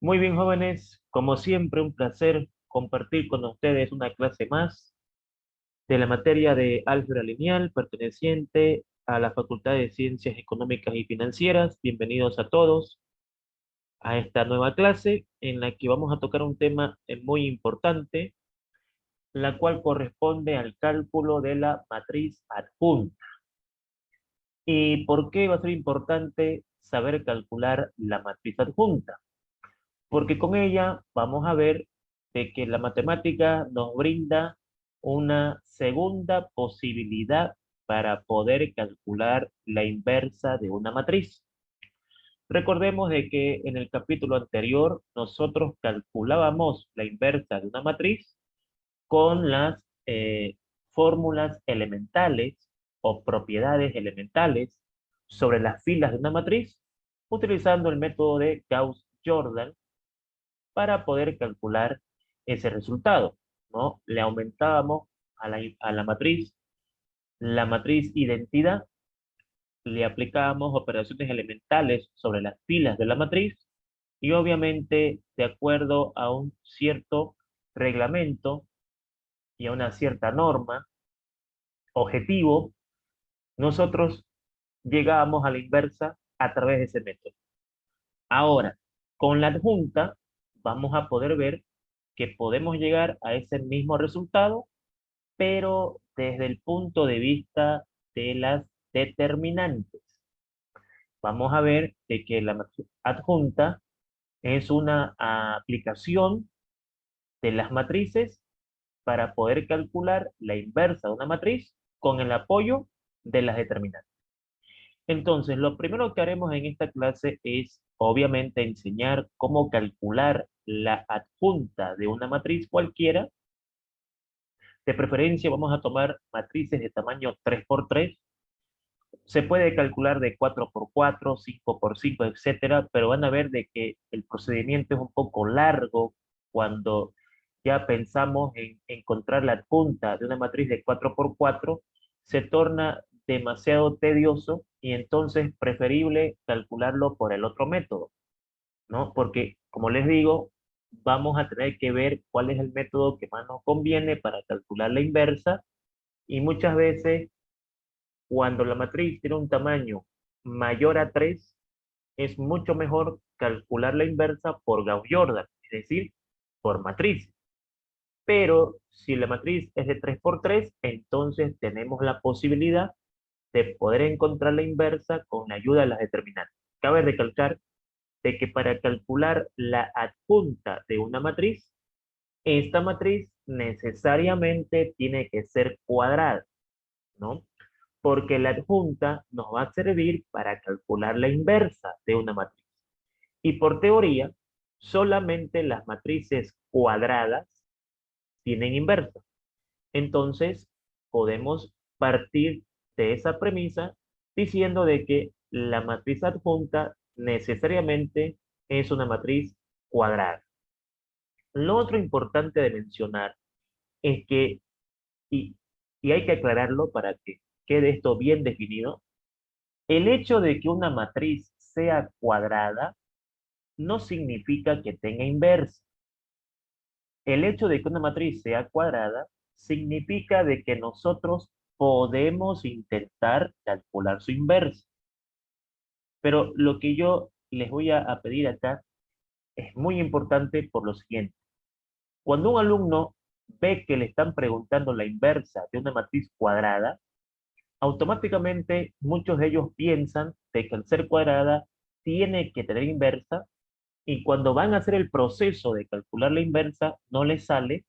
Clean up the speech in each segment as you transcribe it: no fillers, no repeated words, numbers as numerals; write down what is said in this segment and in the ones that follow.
Muy bien, jóvenes, como siempre, un placer compartir con ustedes una clase más de la materia de álgebra lineal perteneciente a la Facultad de Ciencias Económicas y Financieras. Bienvenidos a todos a esta nueva clase en la que vamos a tocar un tema muy importante, la cual corresponde al cálculo de la matriz adjunta. ¿Y por qué va a ser importante saber calcular la matriz adjunta? Porque con ella vamos a ver de que la matemática nos brinda una segunda posibilidad para poder calcular la inversa de una matriz. Recordemos de que en el capítulo anterior nosotros calculábamos la inversa de una matriz con las fórmulas elementales o propiedades elementales sobre las filas de una matriz utilizando el método de Gauss-Jordan para poder calcular ese resultado, ¿no? Le aumentábamos a la matriz identidad, le aplicábamos operaciones elementales sobre las filas de la matriz y obviamente de acuerdo a un cierto reglamento y a una cierta norma, objetivo, nosotros llegábamos a la inversa a través de ese método. Ahora, con la adjunta vamos a poder ver que podemos llegar a ese mismo resultado, pero desde el punto de vista de las determinantes. Vamos a ver de que la matriz adjunta es una aplicación de las matrices para poder calcular la inversa de una matriz con el apoyo de las determinantes. Entonces, lo primero que haremos en esta clase es, obviamente, enseñar cómo calcular la adjunta de una matriz cualquiera. De preferencia, vamos a tomar matrices de tamaño 3 por 3. Se puede calcular de 4 por 4, 5 por 5, etcétera, pero van a ver de que el procedimiento es un poco largo cuando ya pensamos en encontrar la adjunta de una matriz de 4 por 4, se torna demasiado tedioso y entonces preferible calcularlo por el otro método, ¿no? Porque, como les digo, vamos a tener que ver cuál es el método que más nos conviene para calcular la inversa y muchas veces cuando la matriz tiene un tamaño mayor a 3, es mucho mejor calcular la inversa por Gauss-Jordan, es decir, por matriz. Pero si la matriz es de 3 por 3, entonces tenemos la posibilidad de poder encontrar la inversa con la ayuda de las determinantes. Cabe recalcar de que para calcular la adjunta de una matriz, esta matriz necesariamente tiene que ser cuadrada, ¿no? Porque la adjunta nos va a servir para calcular la inversa de una matriz. Y por teoría, solamente las matrices cuadradas tienen inversa. Entonces, podemos partir de esa premisa diciendo de que la matriz adjunta necesariamente es una matriz cuadrada. Lo otro importante de mencionar es que, y, y hay que aclararlo para que quede esto bien definido, el hecho de que una matriz sea cuadrada no significa que tenga inversa. El hecho de que una matriz sea cuadrada significa de que nosotros podemos intentar calcular su inversa. Pero lo que yo les voy a pedir acá es muy importante por lo siguiente. Cuando un alumno ve que le están preguntando la inversa de una matriz cuadrada, automáticamente muchos de ellos piensan de que al ser cuadrada tiene que tener inversa y cuando van a hacer el proceso de calcular la inversa no les sale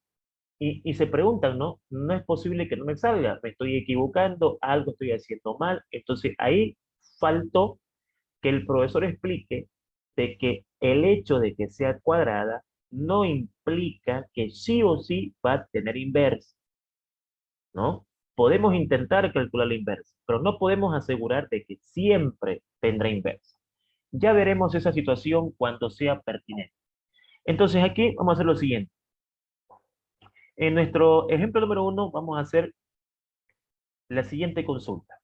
y se preguntan, ¿no? No es posible que no me salga, me estoy equivocando, algo estoy haciendo mal. Entonces ahí faltó que el profesor explique de que el hecho de que sea cuadrada no implica que sí o sí va a tener inversa, ¿no? Podemos intentar calcular la inversa, pero no podemos asegurar de que siempre tendrá inversa. Ya veremos esa situación cuando sea pertinente. Entonces aquí vamos a hacer lo siguiente. En nuestro ejemplo número uno vamos a hacer la siguiente consulta.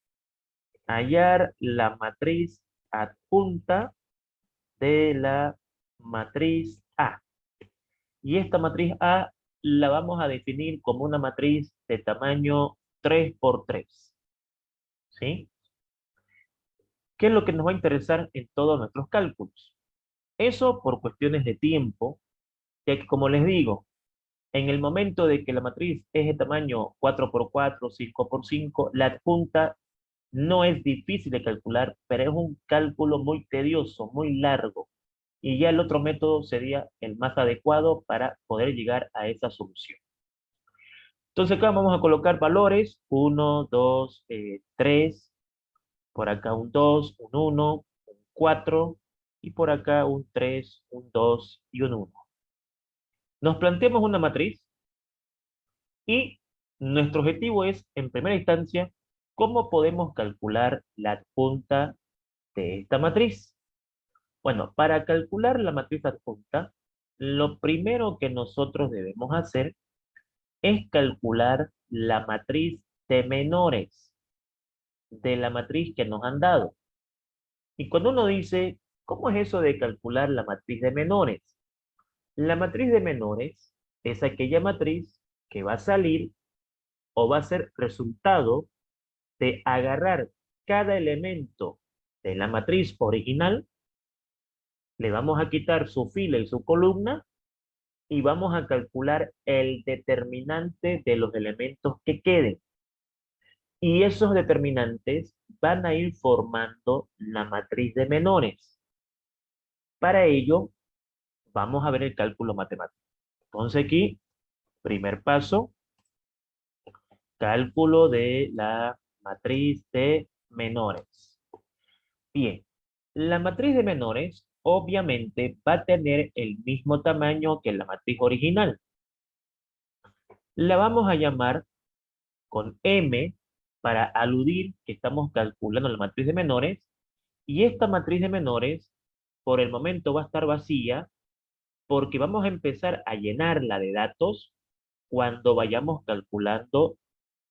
Hallar la matriz adjunta de la matriz A. Y esta matriz A la vamos a definir como una matriz de tamaño 3 por 3. ¿Sí? ¿Qué es lo que nos va a interesar en todos nuestros cálculos? Eso por cuestiones de tiempo, ya que como les digo, en el momento de que la matriz es de tamaño 4 por 4, 5 por 5, la adjunta no es difícil de calcular, pero es un cálculo muy tedioso, muy largo. Y ya el otro método sería el más adecuado para poder llegar a esa solución. Entonces acá vamos a colocar valores, 1, 2, 3, por acá un 2, un 1, un 4, y por acá un 3, un 2 y un 1. Nos planteamos una matriz y nuestro objetivo es, en primera instancia, cómo podemos calcular la adjunta de esta matriz. Bueno, para calcular la matriz adjunta, lo primero que nosotros debemos hacer es calcular la matriz de menores de la matriz que nos han dado. Y cuando uno dice, ¿cómo es eso de calcular la matriz de menores? La matriz de menores es aquella matriz que va a salir o va a ser resultado de agarrar cada elemento de la matriz original, le vamos a quitar su fila y su columna y vamos a calcular el determinante de los elementos que queden. Y esos determinantes van a ir formando la matriz de menores. Para ello, vamos a ver el cálculo matemático. Entonces aquí, primer paso, cálculo de la matriz de menores. Bien, la matriz de menores obviamente va a tener el mismo tamaño que la matriz original. La vamos a llamar con M para aludir que estamos calculando la matriz de menores, y esta matriz de menores por el momento va a estar vacía porque vamos a empezar a llenarla de datos cuando vayamos calculando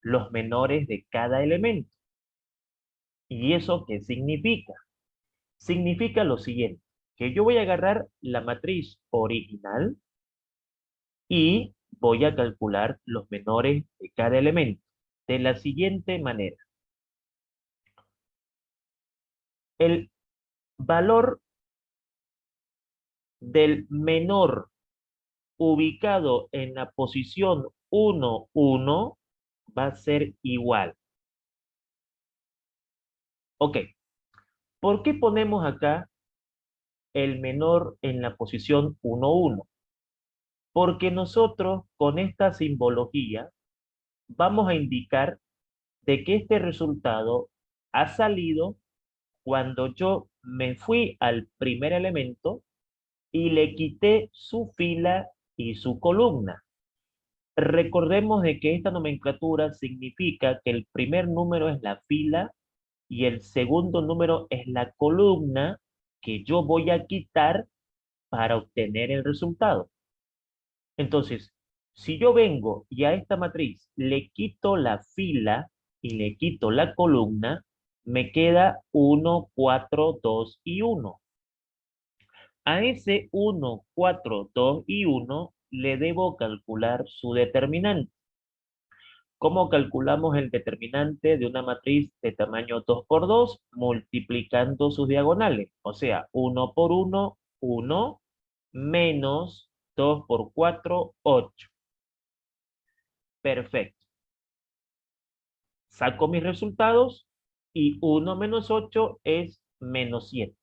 los menores de cada elemento. ¿Y eso qué significa? Significa lo siguiente, que yo voy a agarrar la matriz original y voy a calcular los menores de cada elemento de la siguiente manera. El valor del menor ubicado en la posición 1, 1 va a ser igual. Ok, ¿por qué ponemos acá el menor en la posición 1, 1? Porque nosotros con esta simbología vamos a indicar de que este resultado ha salido cuando yo me fui al primer elemento y le quité su fila y su columna. Recordemos de que esta nomenclatura significa que el primer número es la fila y el segundo número es la columna que yo voy a quitar para obtener el resultado. Entonces, si yo vengo y a esta matriz le quito la fila y le quito la columna, me queda 1, 4, 2 y 1. A ese 1, 4, 2 y 1 le debo calcular su determinante. ¿Cómo calculamos el determinante de una matriz de tamaño 2 por 2? Multiplicando sus diagonales. O sea, 1 por 1, 1, menos 2 por 4, 8. Perfecto. Saco mis resultados y 1 menos 8 es menos 7.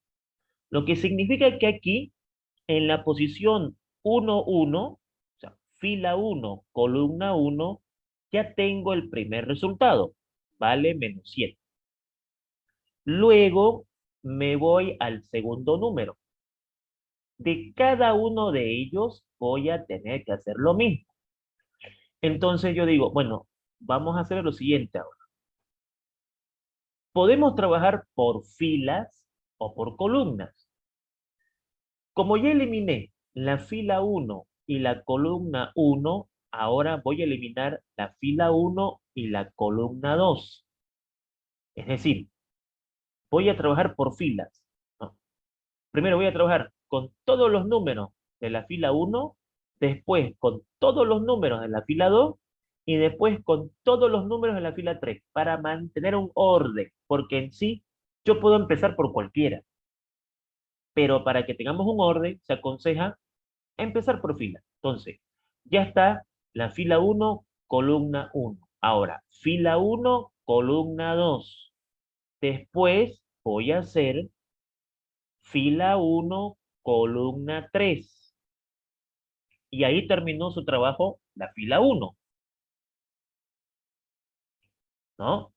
Lo que significa que aquí, en la posición 1, 1, o sea, fila 1, columna 1, ya tengo el primer resultado, vale menos 7. Luego me voy al segundo número. De cada uno de ellos voy a tener que hacer lo mismo. Entonces yo digo, bueno, vamos a hacer lo siguiente ahora. Podemos trabajar por filas o por columnas. Como ya eliminé la fila 1 y la columna 1, ahora voy a eliminar la fila 1 y la columna 2. Es decir, voy a trabajar por filas, ¿no? Primero voy a trabajar con todos los números de la fila 1, después con todos los números de la fila 2 y después con todos los números de la fila 3 para mantener un orden, porque en sí yo puedo empezar por cualquiera, pero para que tengamos un orden se aconseja empezar por fila. Entonces, ya está la fila 1, columna 1. Ahora, fila 1, columna 2. Después voy a hacer fila 1, columna 3. Y ahí terminó su trabajo la fila 1, ¿no?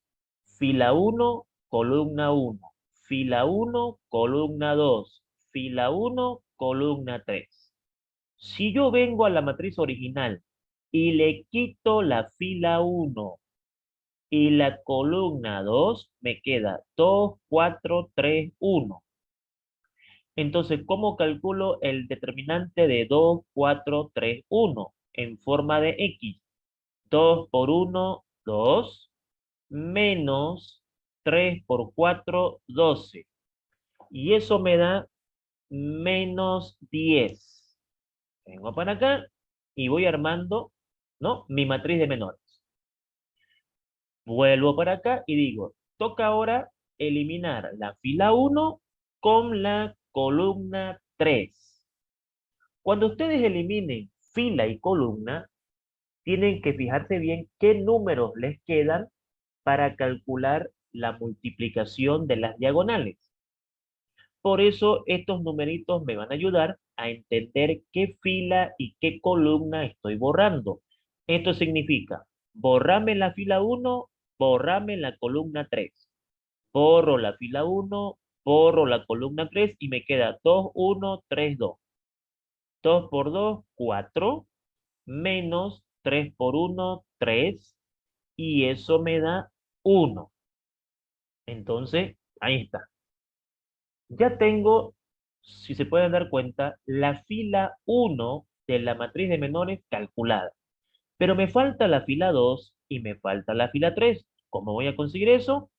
Fila 1, columna 1. Fila 1, columna 2. Fila 1, columna 3. Si yo vengo a la matriz original y le quito la fila 1 y la columna 2, me queda 2, 4, 3, 1. Entonces, ¿cómo calculo el determinante de 2, 4, 3, 1? En forma de X. 2 por 1, 2, menos 3 por 4, 12. Y eso me da menos 10. Vengo para acá y voy armando, ¿no? Mi matriz de menores. Vuelvo para acá y digo, toca ahora eliminar la fila 1 con la columna 3. Cuando ustedes eliminen fila y columna, tienen que fijarse bien qué números les quedan para calcular la multiplicación de las diagonales. Por eso estos numeritos me van a ayudar a entender qué fila y qué columna estoy borrando. Esto significa, borrame la fila 1, borrame la columna 3. Borro la fila 1, borro la columna 3 y me queda 2, 1, 3, 2. 2 por 2, 4, menos 3 por 1, 3, y eso me da 1. Entonces, ahí está. Ya tengo, si se pueden dar cuenta, la fila 1 de la matriz de menores calculada. Pero me falta la fila 2 y me falta la fila 3. ¿Cómo voy a conseguir eso?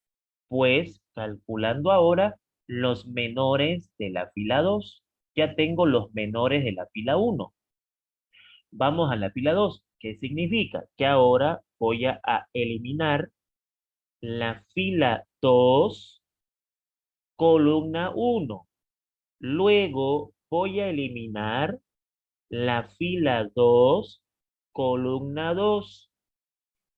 Pues calculando ahora los menores de la fila 2. Ya tengo los menores de la fila 1. Vamos a la fila 2. ¿Qué significa? Que ahora voy a eliminar la fila 2, columna 1. Luego voy a eliminar la fila 2, columna 2.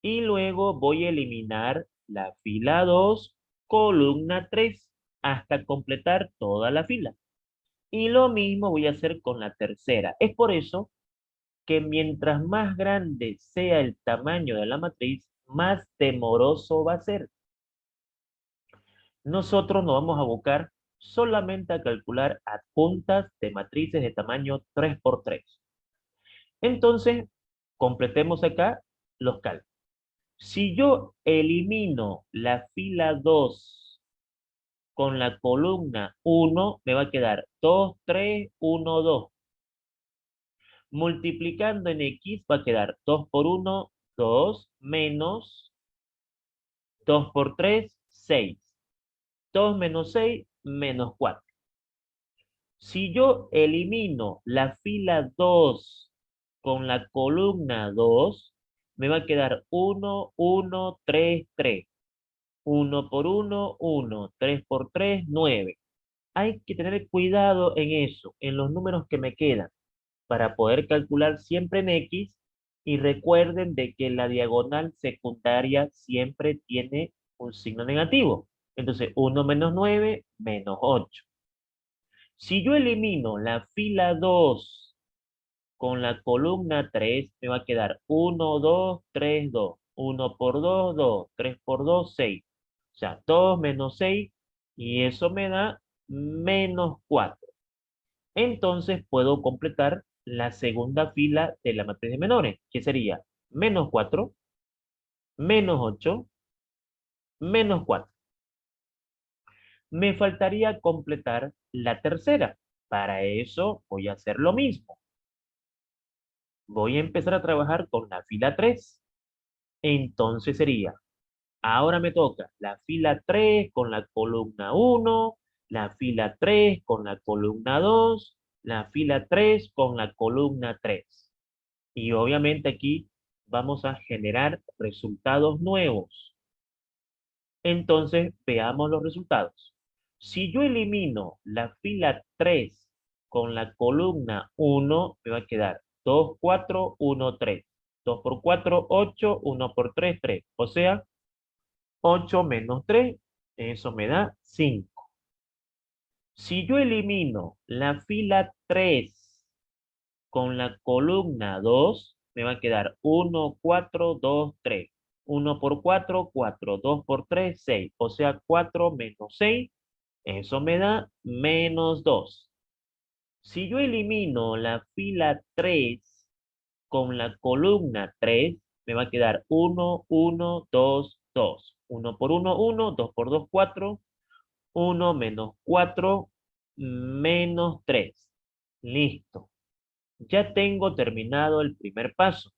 Y luego voy a eliminar la fila 2, columna 3, hasta completar toda la fila. Y lo mismo voy a hacer con la tercera. Es por eso que mientras más grande sea el tamaño de la matriz, más demoroso va a ser. Nosotros nos vamos a abocar solamente a calcular adjuntas de matrices de tamaño 3 por 3. Entonces, completemos acá los cálculos. Si yo elimino la fila 2 con la columna 1, me va a quedar 2, 3, 1, 2. Multiplicando en X va a quedar 2 por 1, 2, menos 2 por 3, 6. 2 menos 6, menos 4. Si yo elimino la fila 2 con la columna 2, me va a quedar 1, 1, 3, 3. 1 por 1, 1. 3 por 3, 9. Hay que tener cuidado en eso, en los números que me quedan, para poder calcular siempre en X. Y recuerden de que la diagonal secundaria siempre tiene un signo negativo. Entonces, 1 menos 9, menos 8. Si yo elimino la fila 2 con la columna 3, me va a quedar 1, 2, 3, 2. 1 por 2, 2. 3 por 2, 6. O sea, 2 menos 6, y eso me da menos 4. Entonces puedo completar la segunda fila de la matriz de menores, que sería menos 4, menos 8, menos 4. Me faltaría completar la tercera. Para eso voy a hacer lo mismo. Voy a empezar a trabajar con la fila 3. Entonces sería, ahora me toca la fila 3 con la columna 1, la fila 3 con la columna 2, la fila 3 con la columna 3. Y obviamente aquí vamos a generar resultados nuevos. Entonces, veamos los resultados. Si yo elimino la fila 3 con la columna 1, me va a quedar 2, 4, 1, 3. 2 por 4, 8, 1 por 3, 3. O sea, 8 menos 3, eso me da 5. Si yo elimino la fila 3 con la columna 2, me va a quedar 1, 4, 2, 3. 1 por 4, 4. 2 por 3, 6. O sea, 4 menos 6, eso me da menos 2. Si yo elimino la fila 3 con la columna 3, me va a quedar 1, 1, 2, 2. 1 por 1, 1. 2 por 2, 4. 1 menos 4 menos 3. Listo. Ya tengo terminado el primer paso.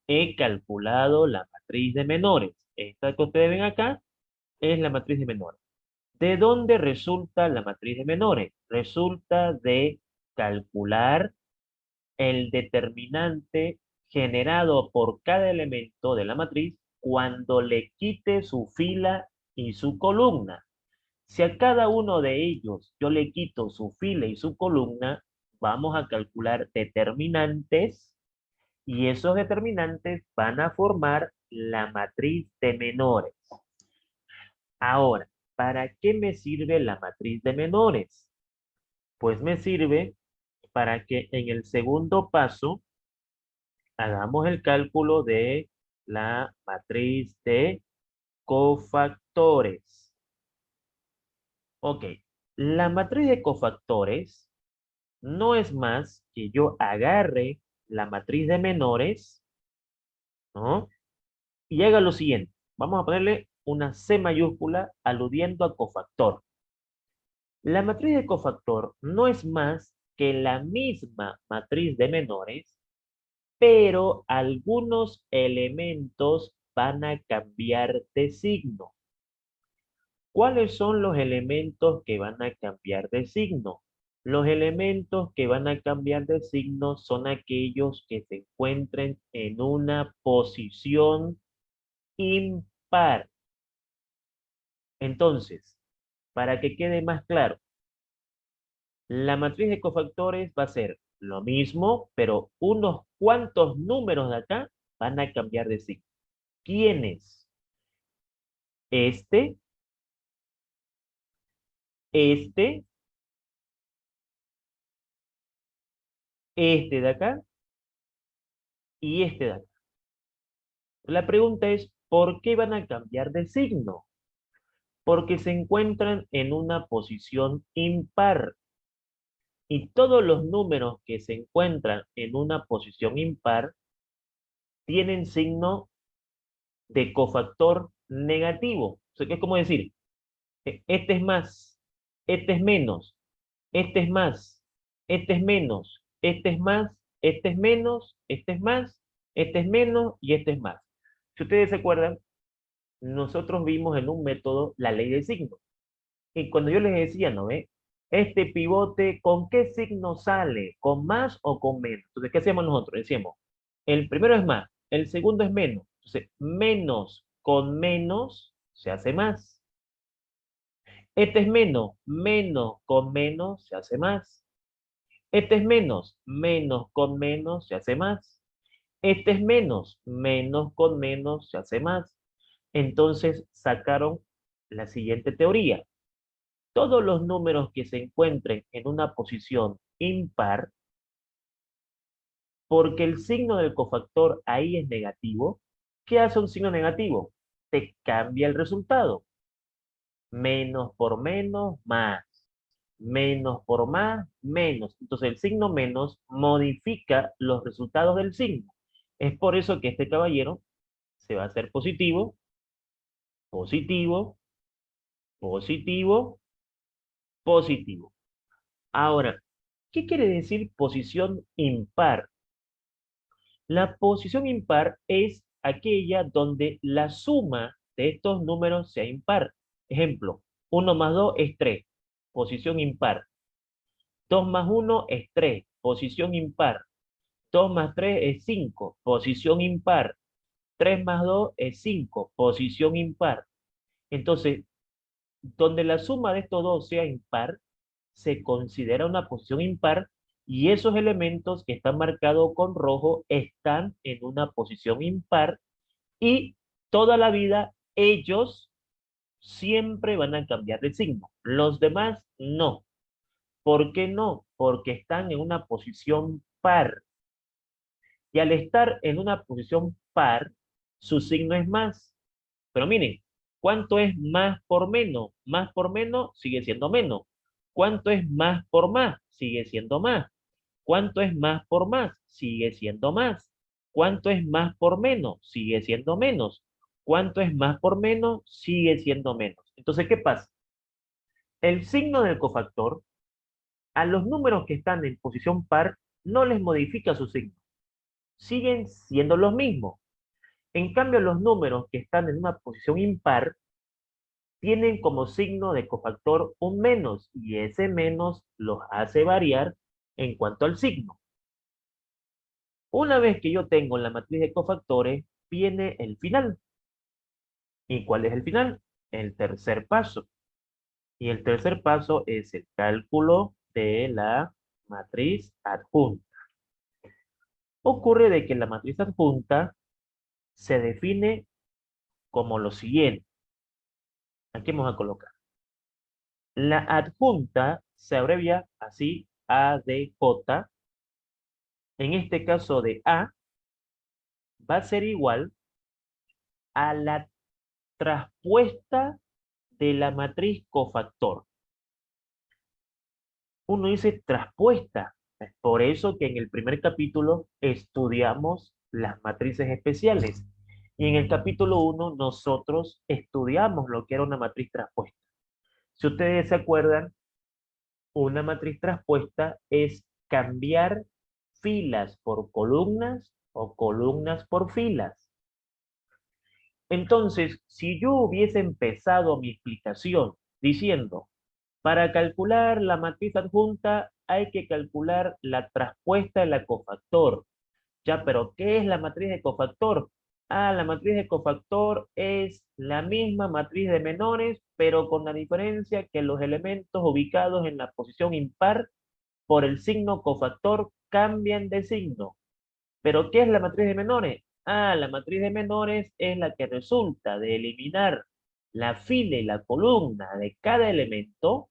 He calculado la matriz de menores. Esta que ustedes ven acá es la matriz de menores. ¿De dónde resulta la matriz de menores? Resulta de calcular el determinante generado por cada elemento de la matriz cuando le quite su fila y su columna. Si a cada uno de ellos yo le quito su fila y su columna, vamos a calcular determinantes y esos determinantes van a formar la matriz de menores. Ahora, ¿para qué me sirve la matriz de menores? Pues me sirve para que en el segundo paso hagamos el cálculo de la matriz de cofactores. Ok, la matriz de cofactores no es más que yo agarre la matriz de menores, ¿no? Y haga lo siguiente. Vamos a ponerle una C mayúscula aludiendo a cofactor. La matriz de cofactor no es más que la misma matriz de menores, pero algunos elementos van a cambiar de signo. ¿Cuáles son los elementos que van a cambiar de signo? Los elementos que van a cambiar de signo son aquellos que se encuentren en una posición impar. Entonces, para que quede más claro, la matriz de cofactores va a ser lo mismo, pero unos cuantos números de acá van a cambiar de signo. ¿Quiénes? Este, este, este de acá y este de acá. La pregunta es, ¿por qué van a cambiar de signo? Porque se encuentran en una posición impar. Y todos los números que se encuentran en una posición impar tienen signo de cofactor negativo. O sea, que es como decir, este es más, este es menos, este es más, este es menos, este es más, este es menos, este es más, este es menos y este es más. Si ustedes se acuerdan, nosotros vimos en un método la ley de signos. Y cuando yo les decía, ¿no ve? Este pivote, ¿con qué signo sale? ¿Con más o con menos? Entonces, ¿qué hacemos nosotros? Decíamos, el primero es más, el segundo es menos. Entonces, menos con menos se hace más. Este es menos, menos con menos se hace más. Este es menos, menos con menos se hace más. Este es menos, menos con menos se hace más. Entonces sacaron la siguiente teoría. Todos los números que se encuentren en una posición impar, porque el signo del cofactor ahí es negativo, ¿qué hace un signo negativo? Te cambia el resultado. Menos por menos, más. Menos por más, menos. Entonces el signo menos modifica los resultados del signo. Es por eso que este caballero se va a hacer positivo, positivo, positivo, positivo. Ahora, ¿qué quiere decir posición impar? La posición impar es aquella donde la suma de estos números sea impar. Ejemplo, 1 más 2 es 3, posición impar. 2 más 1 es 3, posición impar. 2 más 3 es 5, posición impar. 3 más 2 es 5, posición impar. Entonces, donde la suma de estos dos sea impar, se considera una posición impar y esos elementos que están marcados con rojo están en una posición impar y toda la vida ellos siempre van a cambiar de signo. Los demás no. ¿Por qué no? Porque están en una posición par. Y al estar en una posición par, su signo es más. Pero miren, ¿cuánto es más por menos? Más por menos sigue siendo menos. ¿Cuánto es más por más? Sigue siendo más. ¿Cuánto es más por más? Sigue siendo más. ¿Cuánto es más por menos? Sigue siendo menos. ¿Cuánto es más por menos? Sigue siendo menos. Entonces, ¿qué pasa? El signo del cofactor a los números que están en posición par no les modifica su signo. Siguen siendo los mismos. En cambio, los números que están en una posición impar tienen como signo de cofactor un menos y ese menos los hace variar en cuanto al signo. Una vez que yo tengo la matriz de cofactores, viene el final. ¿Y cuál es el final? El tercer paso. Y el tercer paso es el cálculo de la matriz adjunta. Ocurre de que la matriz adjunta se define como lo siguiente. Aquí vamos a colocar. La adjunta se abrevia así, ADJ. En este caso de A, va a ser igual a la traspuesta de la matriz cofactor. Uno dice traspuesta. Es por eso que en el primer capítulo estudiamos las matrices especiales. Y en el capítulo 1 nosotros estudiamos lo que era una matriz traspuesta. Si ustedes se acuerdan, una matriz traspuesta es cambiar filas por columnas o columnas por filas. Entonces, si yo hubiese empezado mi explicación diciendo, para calcular la matriz adjunta hay que calcular la traspuesta de la cofactor. Ya, pero ¿qué es la matriz de cofactor? Ah, la matriz de cofactor es la misma matriz de menores, pero con la diferencia que los elementos ubicados en la posición impar por el signo cofactor cambian de signo. ¿Pero qué es la matriz de menores? Ah, la matriz de menores es la que resulta de eliminar la fila y la columna de cada elemento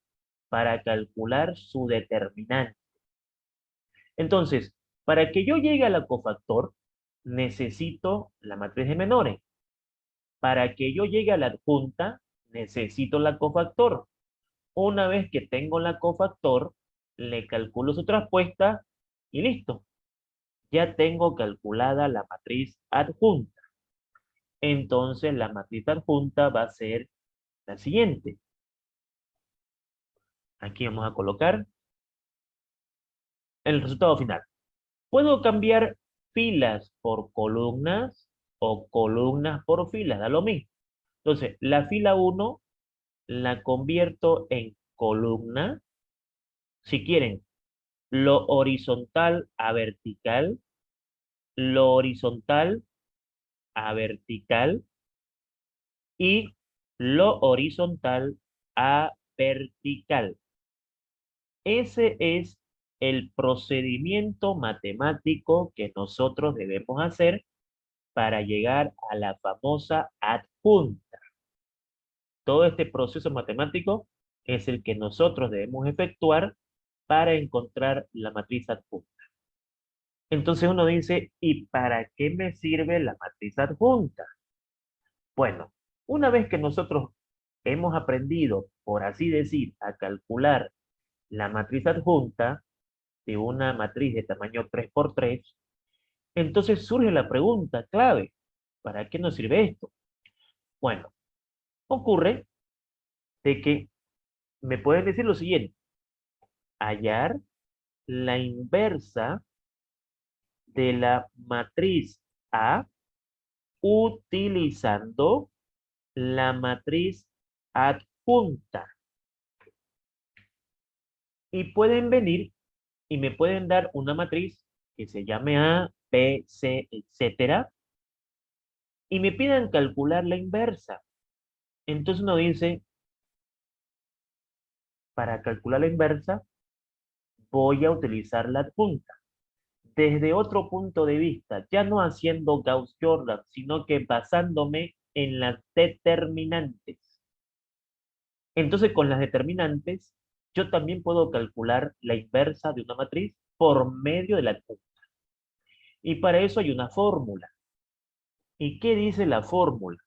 para calcular su determinante. Entonces, para que yo llegue a la cofactor, necesito la matriz de menores. Para que yo llegue a la adjunta, necesito la cofactor. Una vez que tengo la cofactor, le calculo su traspuesta y listo. Ya tengo calculada la matriz adjunta. Entonces la matriz adjunta va a ser la siguiente. Aquí vamos a colocar el resultado final. Puedo cambiar filas por columnas o columnas por filas, da lo mismo. Entonces, la fila 1 la convierto en columna. Si quieren, lo horizontal a vertical, lo horizontal a vertical y lo horizontal a vertical. Ese es el procedimiento matemático que nosotros debemos hacer para llegar a la famosa adjunta. Todo este proceso matemático es el que nosotros debemos efectuar para encontrar la matriz adjunta. Entonces uno dice, ¿y para qué me sirve la matriz adjunta? Bueno, una vez que nosotros hemos aprendido, por así decir, a calcular la matriz adjunta de una matriz de tamaño 3 por 3, entonces surge la pregunta clave, ¿para qué nos sirve esto? Bueno, ocurre de que me pueden decir lo siguiente, hallar la inversa de la matriz A utilizando la matriz adjunta. Y pueden venir y me pueden dar una matriz que se llame A, B, C, etcétera, y me pidan calcular la inversa. Entonces uno dice, para calcular la inversa, voy a utilizar la adjunta. Desde otro punto de vista, ya no haciendo Gauss-Jordan, sino que basándome en las determinantes. Entonces, con las determinantes, yo también puedo calcular la inversa de una matriz por medio de la adjunta. Y para eso hay una fórmula. ¿Y qué dice la fórmula?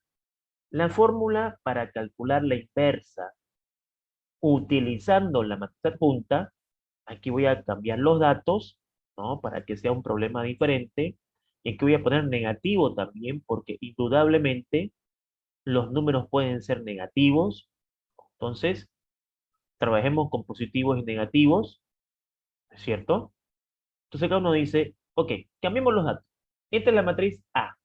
La fórmula para calcular la inversa utilizando la matriz adjunta, aquí voy a cambiar los datos, ¿no? Para que sea un problema diferente. Y aquí voy a poner negativo también, porque indudablemente los números pueden ser negativos. Entonces, trabajemos con positivos y negativos, ¿es cierto? Entonces acá uno dice, ok, cambiemos los datos. Esta es la matriz A.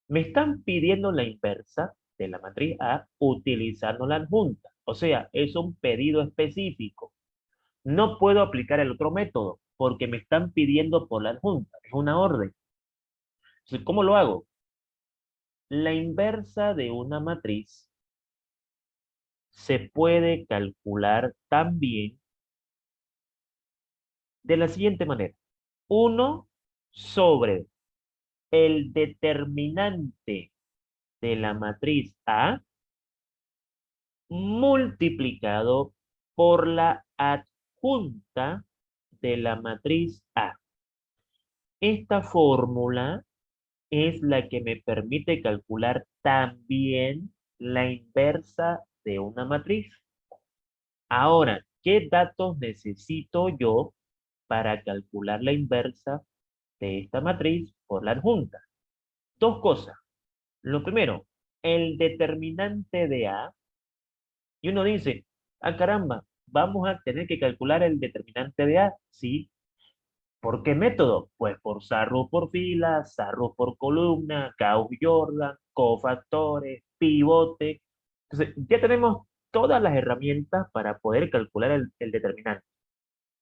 Me están pidiendo la inversa de la matriz A utilizando la adjunta. O sea, es un pedido específico. No puedo aplicar el otro método porque me están pidiendo por la adjunta. Es una orden. Entonces, ¿cómo lo hago? La inversa de una matriz se puede calcular también de la siguiente manera. 1 sobre el determinante de la matriz A multiplicado por la adjunta de la matriz A. Esta fórmula es la que me permite calcular también la inversa de una matriz. Ahora, ¿qué datos necesito yo para calcular la inversa de esta matriz por la adjunta? Dos cosas. Lo primero, el determinante de A. Y uno dice, ah, caramba, vamos a tener que calcular el determinante de A. Sí. ¿Por qué método? Pues por Sarrus por fila, Sarrus por columna, Gauss-Jordan, cofactores, pivote. Entonces, ya tenemos todas las herramientas para poder calcular el determinante.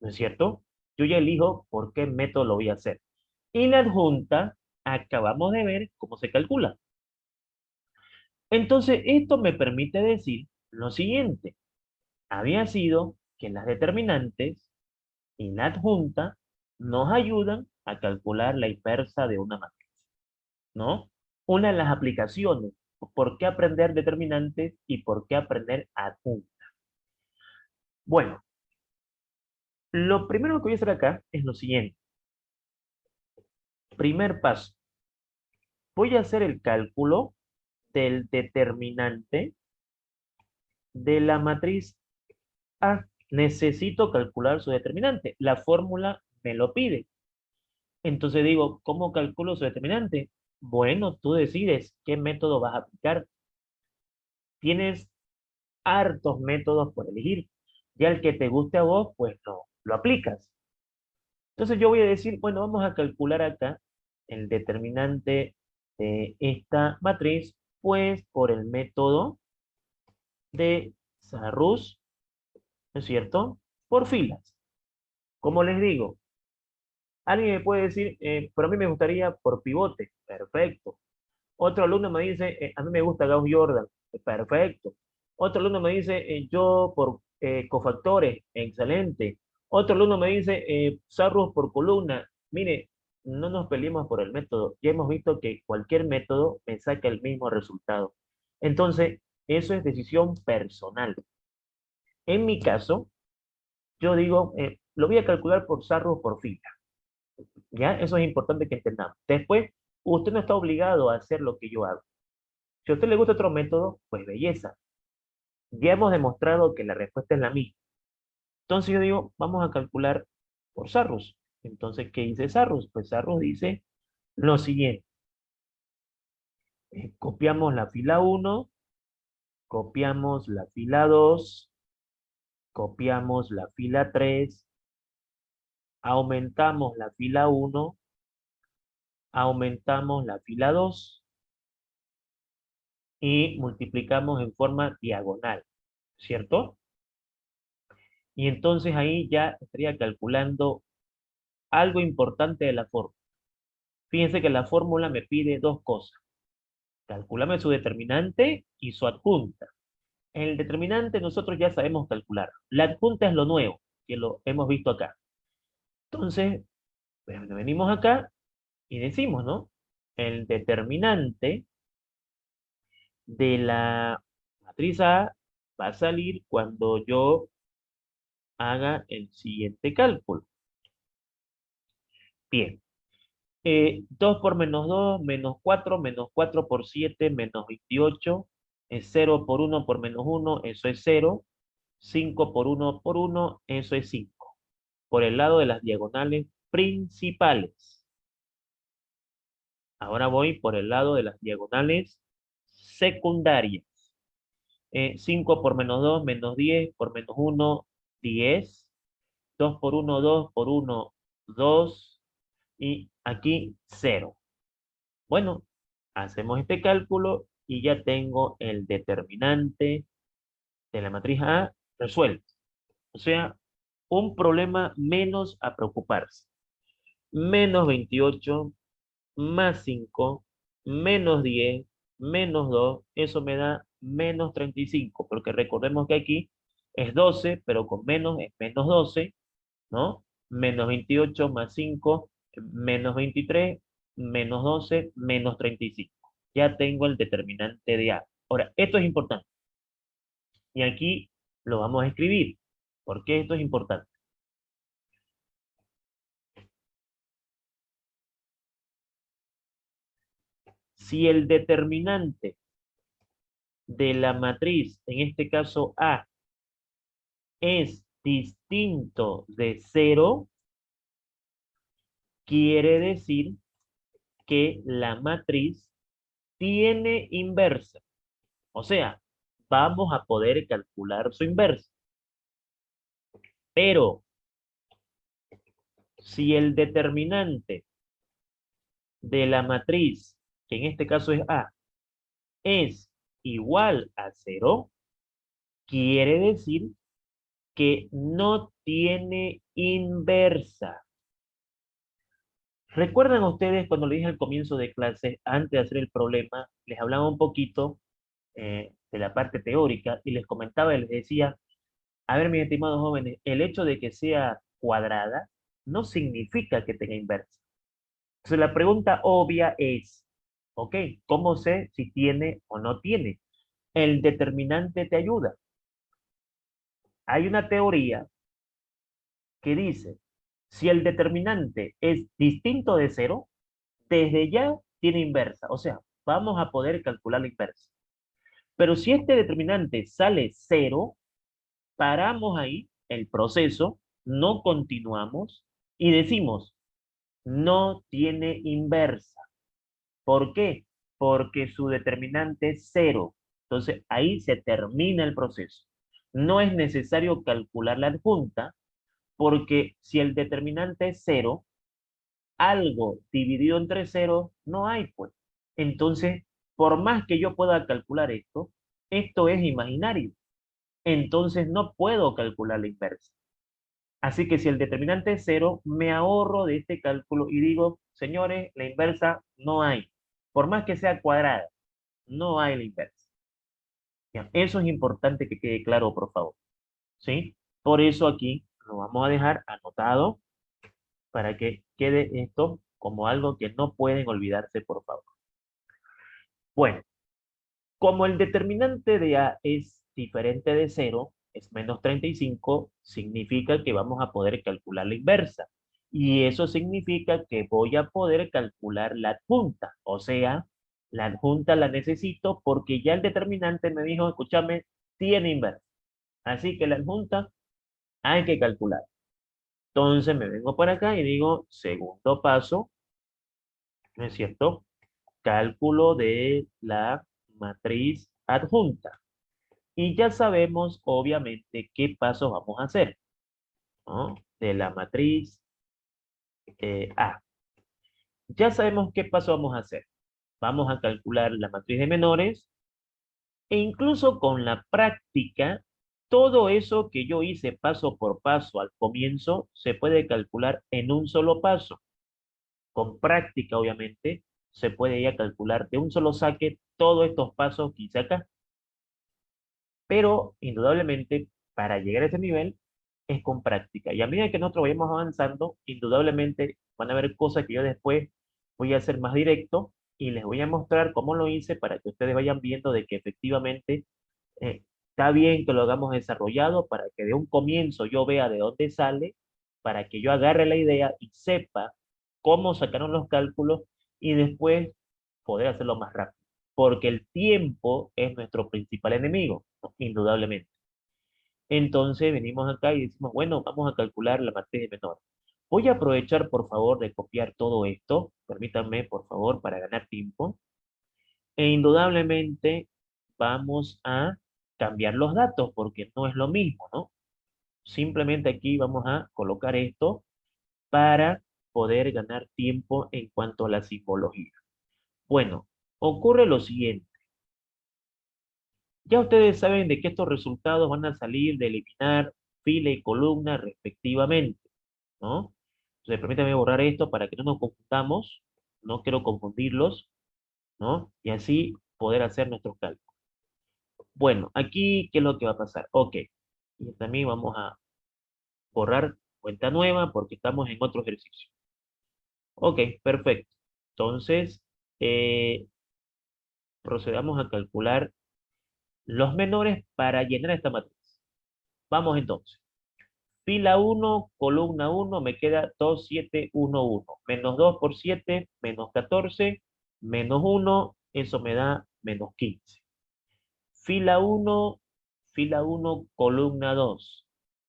¿No es cierto? Yo ya elijo por qué método lo voy a hacer. Y la adjunta, acabamos de ver cómo se calcula. Entonces, esto me permite decir lo siguiente. Había sido que las determinantes y la adjunta nos ayudan a calcular la inversa de una matriz, ¿no? Una de las aplicaciones, ¿por qué aprender determinantes y por qué aprender adjunta? Bueno, lo primero que voy a hacer acá es lo siguiente. Primer paso, voy a hacer el cálculo del determinante de la matriz A. Necesito calcular su determinante. La fórmula me lo pide. Entonces digo, ¿cómo calculo su determinante? Bueno, tú decides qué método vas a aplicar. Tienes hartos métodos por elegir. Ya el que te guste a vos, pues no, lo aplicas. Entonces yo voy a decir, bueno, vamos a calcular acá el determinante de esta matriz, pues por el método de Sarrus, ¿no es cierto? Por filas. Como les digo, alguien me puede decir, pero a mí me gustaría por pivote. Perfecto. Otro alumno me dice, a mí me gusta Gauss-Jordan. Perfecto. Otro alumno me dice, yo por cofactores. Excelente. Otro alumno me dice, Sarrus por columna. Mire, no nos peleemos por el método. Ya hemos visto que cualquier método me saca el mismo resultado. Entonces, eso es decisión personal. En mi caso, yo digo, lo voy a calcular por Sarrus por fila. ¿Ya? Eso es importante que entendamos. Después, usted no está obligado a hacer lo que yo hago. Si a usted le gusta otro método, pues belleza. Ya hemos demostrado que la respuesta es la misma. Entonces yo digo, vamos a calcular por Sarrus. Entonces, ¿qué dice Sarrus? Pues Sarrus dice lo siguiente. Copiamos la fila 1, copiamos la fila 2, copiamos la fila 3, aumentamos la fila 1, aumentamos la fila 2 y multiplicamos en forma diagonal, ¿cierto? Y entonces ahí ya estaría calculando algo importante de la fórmula. Fíjense que la fórmula me pide dos cosas. Calcúlame su determinante y su adjunta. El determinante nosotros ya sabemos calcular. La adjunta es lo nuevo, que lo hemos visto acá. Entonces, pues, venimos acá y decimos, ¿no? El determinante de la matriz A va a salir cuando yo haga el siguiente cálculo. Bien. 2 por menos 2 menos 4 por 7, menos 28, es 0 por 1 por menos 1, eso es 0, 5 por 1 por 1, eso es 5, por el lado de las diagonales principales. Ahora voy por el lado de las diagonales secundarias. 5 por menos 2, menos 10, por menos 1, 10, 2 por 1, 2 por 1, 2, y aquí 0. Bueno, hacemos este cálculo y ya tengo el determinante de la matriz A resuelto. O sea, un problema menos a preocuparse. Menos 28 más 5 menos 10 menos 2, eso me da menos 35, porque recordemos que aquí es 12, pero con menos es menos 12, ¿no? Menos 28 más 5, menos 23, menos 12, menos 35. Ya tengo el determinante de A. Ahora, esto es importante. Y aquí lo vamos a escribir. ¿Por qué esto es importante? Si el determinante de la matriz, en este caso A, es distinto de 0, quiere decir que la matriz tiene inversa. O sea, vamos a poder calcular su inversa. Pero si el determinante de la matriz, que en este caso es A, es igual a 0, quiere decir que no tiene inversa. ¿Recuerdan ustedes cuando les dije al comienzo de clase, antes de hacer el problema, les hablaba un poquito de la parte teórica y les comentaba y les decía, a ver, mis estimados jóvenes, el hecho de que sea cuadrada no significa que tenga inversa. Entonces la pregunta obvia es, ok, ¿cómo sé si tiene o no tiene? El determinante te ayuda. Hay una teoría que dice, si el determinante es distinto de 0, desde ya tiene inversa. O sea, vamos a poder calcular la inversa. Pero si este determinante sale 0, paramos ahí el proceso, no continuamos y decimos, no tiene inversa. ¿Por qué? Porque su determinante es 0. Entonces ahí se termina el proceso. No es necesario calcular la adjunta porque si el determinante es 0, algo dividido entre 0 no hay, pues. Entonces, por más que yo pueda calcular esto es imaginario. Entonces no puedo calcular la inversa. Así que si el determinante es 0, me ahorro de este cálculo y digo, señores, la inversa no hay. Por más que sea cuadrada, no hay la inversa. Ya, eso es importante que quede claro, por favor. ¿Sí? Por eso aquí lo vamos a dejar anotado para que quede esto como algo que no pueden olvidarse, por favor. Bueno, como el determinante de A es diferente de 0, es menos 35, significa que vamos a poder calcular la inversa. Y eso significa que voy a poder calcular la adjunta. O sea, la adjunta la necesito porque ya el determinante me dijo, escúchame, tiene inversa. Así que la adjunta hay que calcular. Entonces me vengo por acá y digo, segundo paso, ¿no es cierto? Cálculo de la matriz adjunta. Y ya sabemos, obviamente, qué pasos vamos a hacer, ¿no? De la matriz A. Ya sabemos qué paso vamos a hacer. Vamos a calcular la matriz de menores e incluso con la práctica Todo eso que yo hice paso por paso al comienzo se puede calcular en un solo paso. Con práctica, obviamente, se puede ya calcular de un solo saque todos estos pasos que hice acá. Pero, indudablemente, para llegar a ese nivel es con práctica. Y a medida que nosotros vayamos avanzando, indudablemente van a haber cosas que yo después voy a hacer más directo y les voy a mostrar cómo lo hice para que ustedes vayan viendo de que efectivamente está bien que lo hagamos desarrollado para que de un comienzo yo vea de dónde sale, para que yo agarre la idea y sepa cómo sacaron los cálculos y después poder hacerlo más rápido. Porque el tiempo es nuestro principal enemigo, ¿no? Indudablemente. Entonces venimos acá y decimos, bueno, vamos a calcular la materia menor. Voy a aprovechar, por favor, de copiar todo esto. Permítanme, por favor, para ganar tiempo. E indudablemente vamos a cambiar los datos porque no es lo mismo, ¿no? Simplemente aquí vamos a colocar esto para poder ganar tiempo en cuanto a la simbología. Bueno, ocurre lo siguiente. Ya ustedes saben de que estos resultados van a salir de eliminar fila y columna respectivamente, ¿no? Entonces, permítanme borrar esto para que no nos confundamos. No quiero confundirlos, ¿no? Y así poder hacer nuestros cálculos. Bueno, aquí, ¿qué es lo que va a pasar? Ok. Y también vamos a borrar cuenta nueva porque estamos en otro ejercicio. Ok, perfecto. Entonces, eh, procedamos a calcular los menores para llenar esta matriz. Vamos entonces. Fila 1, columna 1, me queda 2, 7, 1, 1. Menos 2 por 7, menos 14, menos 1, eso me da menos 15. Fila 1, columna 2.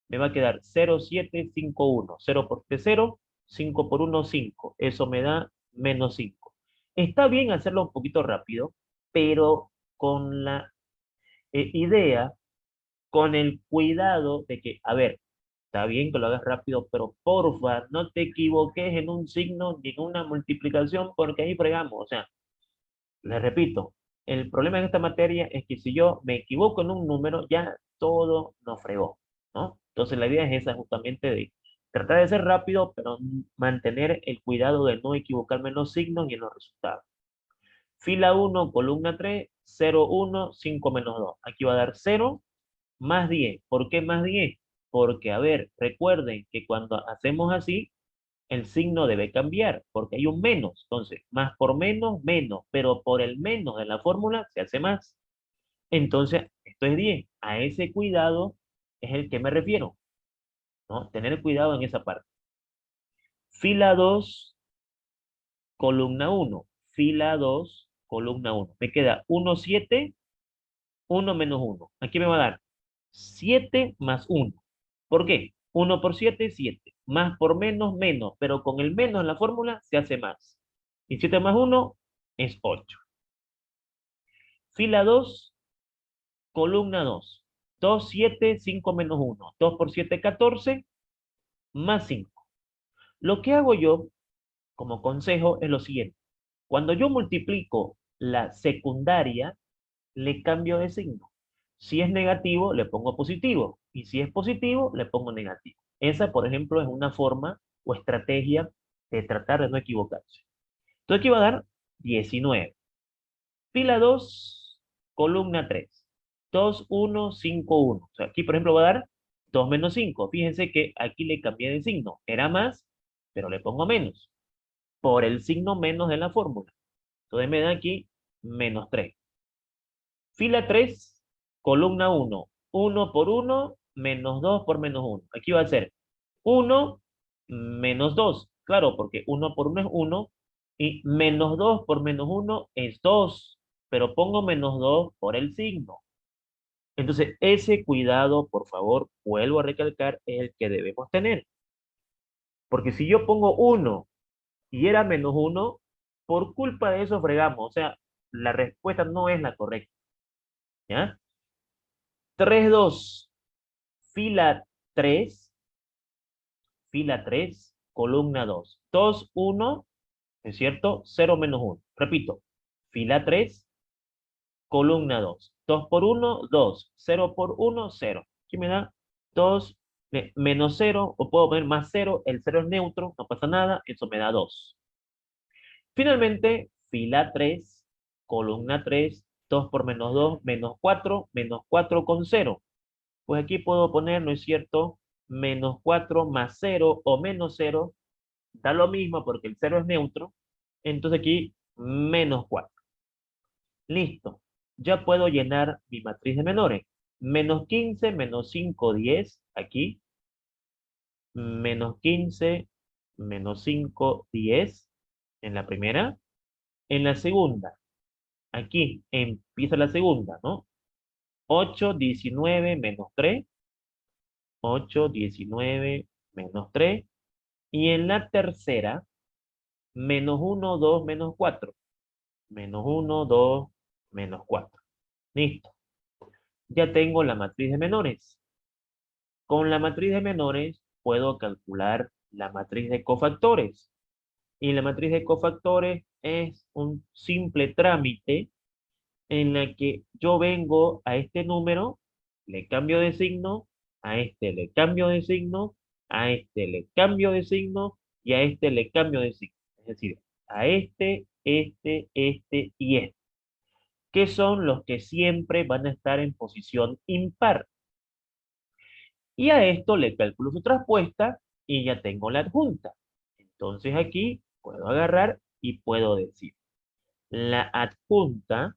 Me va a quedar 0, 7, 5, 1. 0 por 3, 0. 5 por 1, 5. Eso me da menos 5. Está bien hacerlo un poquito rápido, pero con la idea, con el cuidado de que, a ver, está bien que lo hagas rápido, pero porfa, no te equivoques en un signo ni en una multiplicación porque ahí fregamos. O sea, les repito, el problema en esta materia es que si yo me equivoco en un número, ya todo nos fregó, ¿no? Entonces la idea es esa justamente de tratar de ser rápido, pero mantener el cuidado de no equivocarme en los signos y en los resultados. Fila 1, columna 3, 0, 1, 5 menos 2. Aquí va a dar 0 más 10. ¿Por qué más 10? Porque, a ver, recuerden que cuando hacemos así, el signo debe cambiar, porque hay un menos. Entonces, más por menos, menos, pero por el menos de la fórmula se hace más. Entonces, esto es 10. A ese cuidado es el que me refiero, ¿no? Tener cuidado en esa parte. Fila 2, columna 1. Fila 2, columna 1. Me queda 1, 7, 1 menos 1. Aquí me va a dar 7 más 1. ¿Por qué? 1 por 7, 7. Más por menos, menos. Pero con el menos en la fórmula se hace más. Y 7 más 1 es 8. Fila 2, columna 2. 2, 7, 5 menos 1. 2 por 7, 14. Más 5. Lo que hago yo, como consejo, es lo siguiente. Cuando yo multiplico la secundaria, le cambio de signo. Si es negativo, le pongo positivo. Y si es positivo, le pongo negativo. Esa, por ejemplo, es una forma o estrategia de tratar de no equivocarse. Entonces aquí va a dar 19. Fila 2, columna 3. 2, 1, 5, 1. O sea, aquí, por ejemplo, va a dar 2 menos 5. Fíjense que aquí le cambié de signo. Era más, pero le pongo menos. Por el signo menos de la fórmula. Entonces me da aquí menos 3. Fila 3, columna 1. 1 por 1, menos 2 por menos 1. Aquí va a ser 1 menos 2. Claro, porque 1 por 1 es 1 y menos 2 por menos 1 es 2. Pero pongo menos 2 por el signo. Entonces, ese cuidado, por favor, vuelvo a recalcar, es el que debemos tener. Porque si yo pongo 1 y era menos 1, por culpa de eso fregamos. O sea, la respuesta no es la correcta. ¿Ya? 3, 2. Fila 3, fila 3, columna 2. 2, 1, ¿es cierto? 0 menos 1. Repito, fila 3, columna 2. 2 por 1, 2. 0 por 1, 0. Aquí me da 2 menos 0, o puedo poner más 0, el 0 es neutro, no pasa nada, eso me da 2. Finalmente, fila 3, columna 3, 2 por menos 4 con 0. Pues aquí puedo poner, ¿no es cierto? Menos 4 más 0 o menos 0, da lo mismo porque el 0 es neutro. Entonces aquí, menos 4. Listo. Ya puedo llenar mi matriz de menores. Menos 15, menos 5, 10. Aquí. Menos 15, menos 5, 10. En la primera. En la segunda. Aquí empieza la segunda, ¿no? 8, 19, menos 3. 8, 19, menos 3. Y en la tercera, menos 1, 2, menos 4. Menos 1, 2, menos 4. Listo. Ya tengo la matriz de menores. Con la matriz de menores puedo calcular la matriz de cofactores. Y la matriz de cofactores es un simple trámite en la que yo vengo a este número, le cambio de signo, a este le cambio de signo, a este le cambio de signo y a este le cambio de signo. Es decir, a este y este, que son los que siempre van a estar en posición impar. Y a esto le calculo su traspuesta y ya tengo la adjunta. Entonces aquí puedo agarrar y puedo decir, la adjunta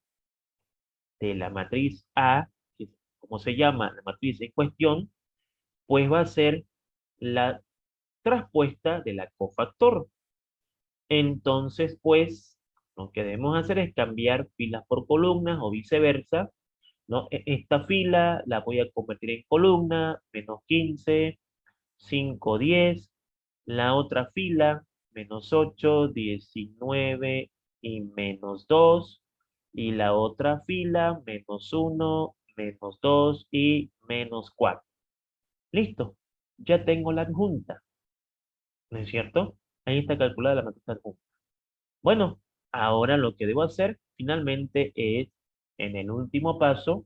de la matriz A, que es como se llama la matriz en cuestión, pues va a ser la traspuesta de la cofactor. Entonces, pues, lo que debemos hacer es cambiar filas por columnas o viceversa, ¿no? Esta fila la voy a convertir en columna, menos 15, 5, 10. La otra fila, menos 8, 19 y menos 2. Y la otra fila, menos 1, menos 2 y menos 4. Listo. Ya tengo la adjunta. ¿No es cierto? Ahí está calculada la matriz adjunta. Bueno, ahora lo que debo hacer finalmente es, en el último paso,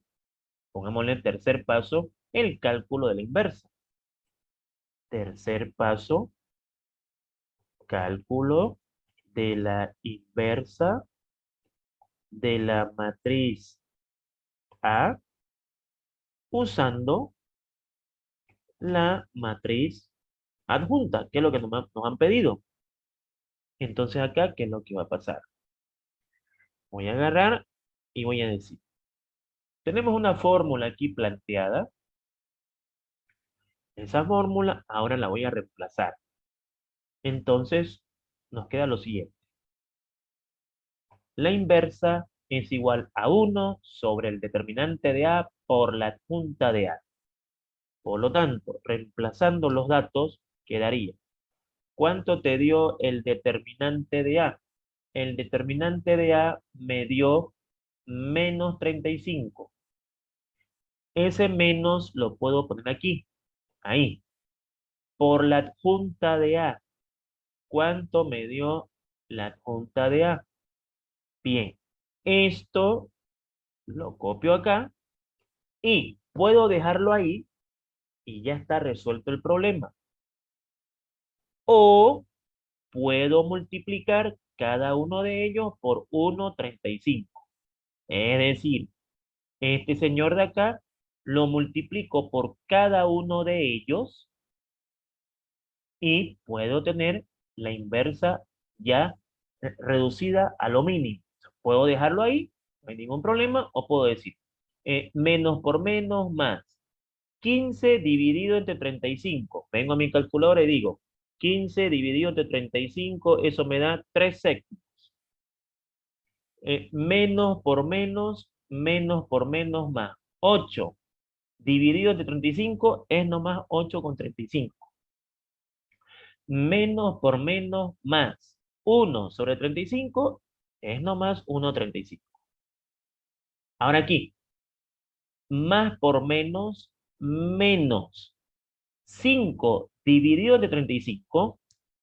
pongámosle el tercer paso, el cálculo de la inversa. Tercer paso, cálculo de la inversa de la matriz A usando la matriz adjunta, que es lo que nos han pedido. Entonces acá, ¿qué es lo que va a pasar? Voy a agarrar y voy a decir, tenemos una fórmula aquí planteada. Esa fórmula ahora la voy a reemplazar. Entonces nos queda lo siguiente. La inversa es igual a 1 sobre el determinante de A por la adjunta de A. Por lo tanto, reemplazando los datos, quedaría. ¿Cuánto te dio el determinante de A? El determinante de A me dio menos 35. Ese menos lo puedo poner aquí, ahí. Por la adjunta de A. ¿Cuánto me dio la adjunta de A? Bien, esto lo copio acá y puedo dejarlo ahí y ya está resuelto el problema. O puedo multiplicar cada uno de ellos por 1,35. Es decir, este señor de acá lo multiplico por cada uno de ellos y puedo tener la inversa ya reducida a lo mínimo. Puedo dejarlo ahí, no hay ningún problema, o puedo decir menos por menos más 15 dividido entre 35. Vengo a mi calculadora y digo 15 dividido entre 35, eso me da 3 séptimos. Menos por menos más 8 dividido entre 35 es nomás 8,35. Menos por menos más 1 sobre 35 es nomás 1,35. Ahora aquí, más por menos 5 dividido entre 35.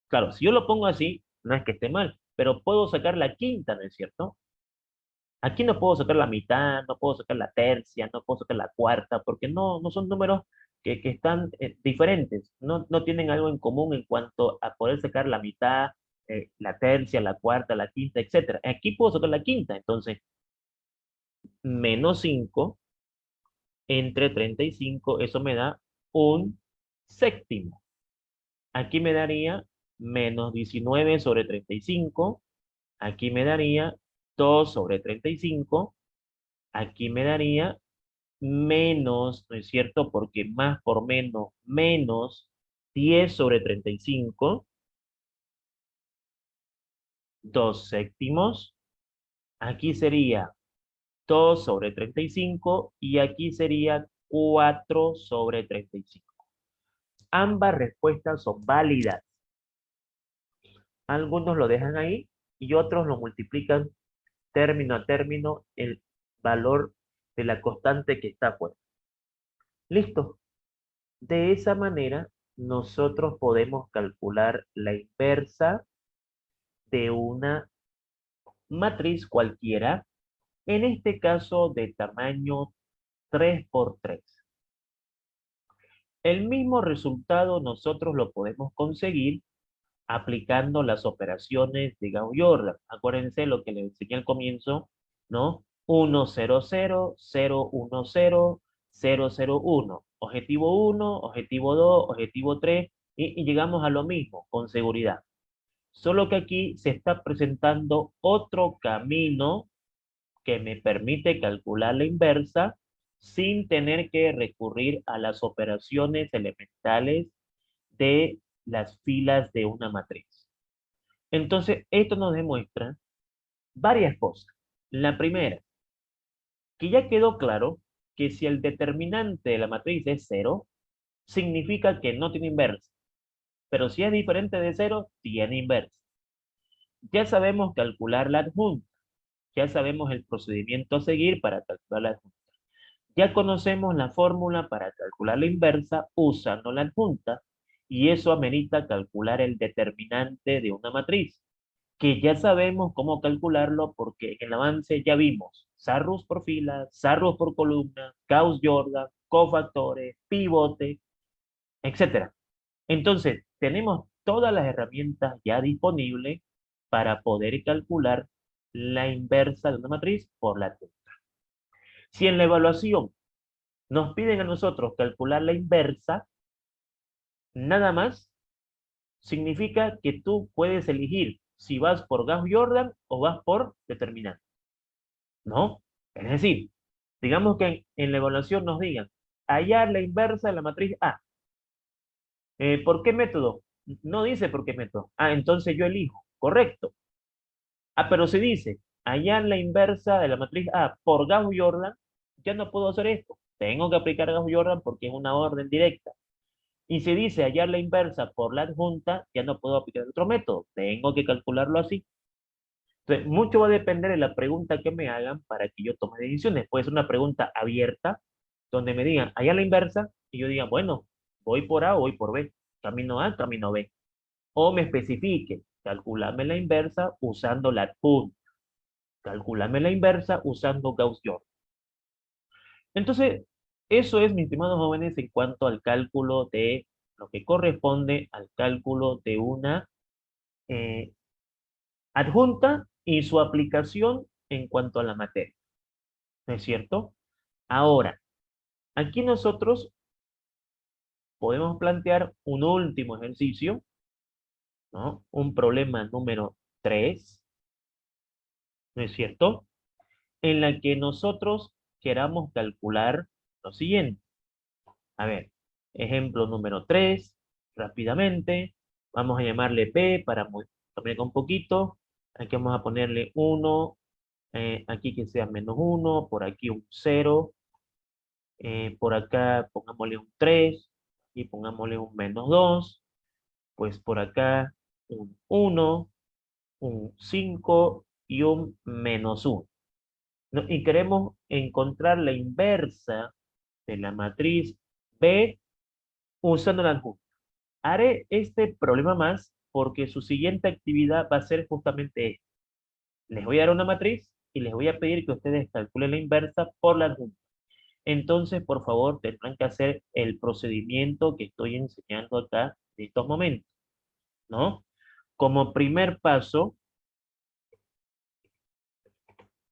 Claro, si yo lo pongo así, no es que esté mal, pero puedo sacar la quinta, ¿no es cierto? Aquí no puedo sacar la mitad, no puedo sacar la tercia, no puedo sacar la cuarta, porque no son números que están diferentes, no tienen algo en común en cuanto a poder sacar la mitad, la tercia, la cuarta, la quinta, etcétera. Aquí puedo sacar la quinta, entonces -5 entre 35, eso me da un séptimo. Aquí me daría -19/35. Aquí me daría 2/35. Aquí me daría menos, ¿no es cierto? Porque más por menos, menos 10/35, 2 séptimos. Aquí sería 2/35 y aquí sería 4/35. Ambas respuestas son válidas. Algunos lo dejan ahí y otros lo multiplican término a término el valor de la constante que está afuera. Listo. De esa manera, nosotros podemos calcular la inversa de una matriz cualquiera, en este caso de tamaño 3×3. El mismo resultado nosotros lo podemos conseguir aplicando las operaciones de Gauss-Jordan. Acuérdense lo que les enseñé al comienzo, ¿no? 1, 0, 0, 0, 1, 0, 0, 0, 1. Objetivo 1, objetivo 2, objetivo 3, y llegamos a lo mismo, con seguridad. Solo que aquí se está presentando otro camino que me permite calcular la inversa sin tener que recurrir a las operaciones elementales de las filas de una matriz. Entonces, esto nos demuestra varias cosas. La primera, que ya quedó claro que si el determinante de la matriz es 0, significa que no tiene inversa. Pero si es diferente de 0, tiene inversa. Ya sabemos calcular la adjunta. Ya sabemos el procedimiento a seguir para calcular la adjunta. Ya conocemos la fórmula para calcular la inversa usando la adjunta, y eso amerita calcular el determinante de una matriz, que ya sabemos cómo calcularlo porque en el avance ya vimos Sarrus por fila, Sarrus por columna, Gauss-Jordan, cofactores, pivote, etcétera. Entonces, tenemos todas las herramientas ya disponibles para poder calcular la inversa de una matriz por la adjunta. Si en la evaluación nos piden a nosotros calcular la inversa, nada más significa que tú puedes elegir si vas por Gauss-Jordan o vas por determinante. ¿No? Es decir, digamos que en la evaluación nos digan, hallar la inversa de la matriz A. ¿Por qué método? No dice por qué método. Ah, entonces yo elijo. Correcto. Ah, pero si dice, hallar la inversa de la matriz A por Gauss-Jordan, ya no puedo hacer esto. Tengo que aplicar Gauss-Jordan porque es una orden directa. Y si dice hallar la inversa por la adjunta, ya no puedo aplicar otro método. Tengo que calcularlo así. Entonces, mucho va a depender de la pregunta que me hagan para que yo tome decisiones. Puede ser una pregunta abierta, donde me digan, ¿hay a la inversa? Y yo diga, bueno, voy por A o voy por B. Camino A, camino B. O me especifique, calculame la inversa usando la adjunta. Calculame la inversa usando Gauss-Jordan. Entonces, eso es, mis estimados jóvenes, en cuanto al cálculo de lo que corresponde al cálculo de una eh, adjunta y su aplicación en cuanto a la materia. ¿No es cierto? Ahora, aquí nosotros podemos plantear un último ejercicio, ¿no? Un problema número 3, ¿no es cierto? En la que nosotros queramos calcular lo siguiente. A ver, ejemplo número 3, rápidamente. Vamos a llamarle P para multiplicar un poquito. Aquí vamos a ponerle 1, aquí que sea -1, por aquí un 0. Por acá pongámosle un 3 y pongámosle un -2, pues por acá un 1, un 5 y un -1. ¿No? Y queremos encontrar la inversa de la matriz B usando la adjunta. Haré este problema más porque su siguiente actividad va a ser justamente esta. Les voy a dar una matriz y les voy a pedir que ustedes calculen la inversa por la adjunta. Entonces, por favor, tendrán que hacer el procedimiento que estoy enseñando acá en estos momentos, ¿no? Como primer paso,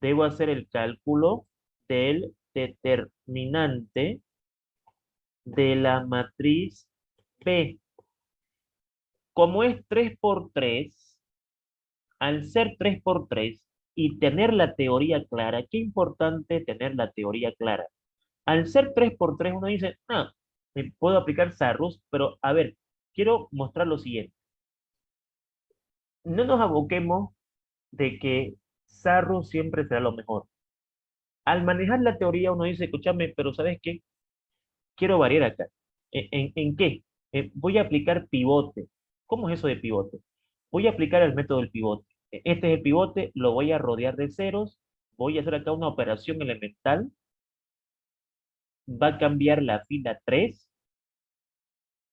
debo hacer el cálculo del determinante de la matriz P. Como es 3 por 3, al ser 3 por 3 y tener la teoría clara, qué importante tener la teoría clara. Al ser 3 por 3 uno dice, no, me puedo aplicar Sarrus, pero a ver, quiero mostrar lo siguiente. No nos aboquemos de que Sarrus siempre será lo mejor. Al manejar la teoría uno dice, escúchame, pero ¿sabes qué? Quiero variar acá. ¿En qué? Voy a aplicar pivote. ¿Cómo es eso de pivote? Voy a aplicar el método del pivote. Este es el pivote, lo voy a rodear de ceros. Voy a hacer acá una operación elemental. Va a cambiar la fila 3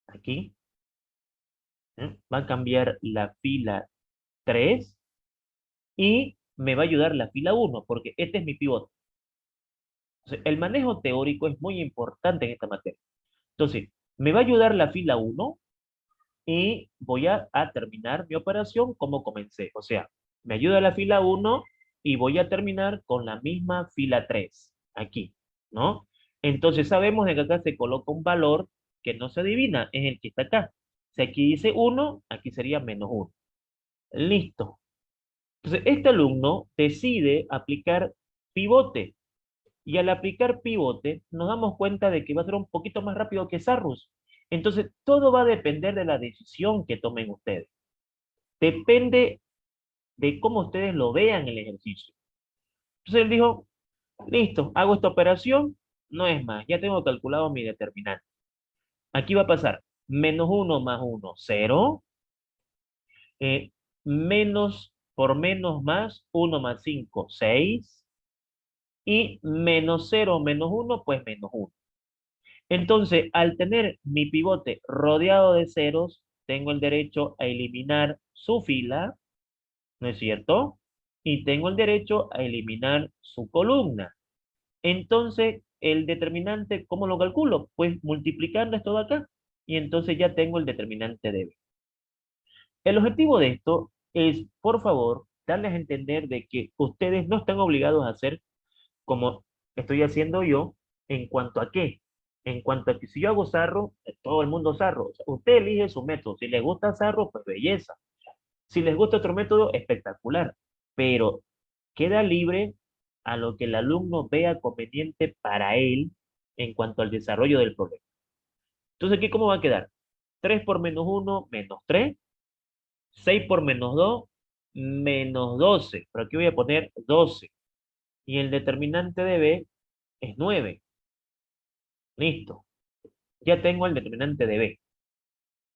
aquí. Va a cambiar la fila 3 y me va a ayudar la fila 1 porque este es mi pivote. Entonces, el manejo teórico es muy importante en esta materia. Entonces, me va a ayudar la fila 1 y voy a terminar mi operación como comencé. O sea, me ayuda la fila 1 y voy a terminar con la misma fila 3 aquí, ¿no? Entonces sabemos de que acá se coloca un valor que no se adivina, es el que está acá. Si aquí dice 1, aquí sería -1. Listo. Entonces, este alumno decide aplicar pivote. Y al aplicar pivote, nos damos cuenta de que va a ser un poquito más rápido que Sarrus. Entonces, todo va a depender de la decisión que tomen ustedes. Depende de cómo ustedes lo vean el ejercicio. Entonces él dijo, listo, hago esta operación, no es más, ya tengo calculado mi determinante. Aquí va a pasar -1 más 1, 0. Menos por menos más, 1 más 5, 6. Y -0 menos 1, pues -1. Entonces, al tener mi pivote rodeado de ceros, tengo el derecho a eliminar su fila, ¿no es cierto? Y tengo el derecho a eliminar su columna. Entonces, el determinante, ¿cómo lo calculo? Pues multiplicando esto de acá. Y entonces ya tengo el determinante de B. El objetivo de esto es, por favor, darles a entender de que ustedes no están obligados a hacer como estoy haciendo yo, ¿en cuanto a qué? En cuanto a que si yo hago sarro, todo el mundo sarro. O sea, usted elige su método. Si les gusta sarro, pues belleza. Si les gusta otro método, espectacular. Pero queda libre a lo que el alumno vea conveniente para él en cuanto al desarrollo del problema. Entonces, ¿aquí cómo va a quedar? 3 por -1, -3. 6 por -2, -12. Pero aquí voy a poner 12. Y el determinante de B es 9. Listo. Ya tengo el determinante de B.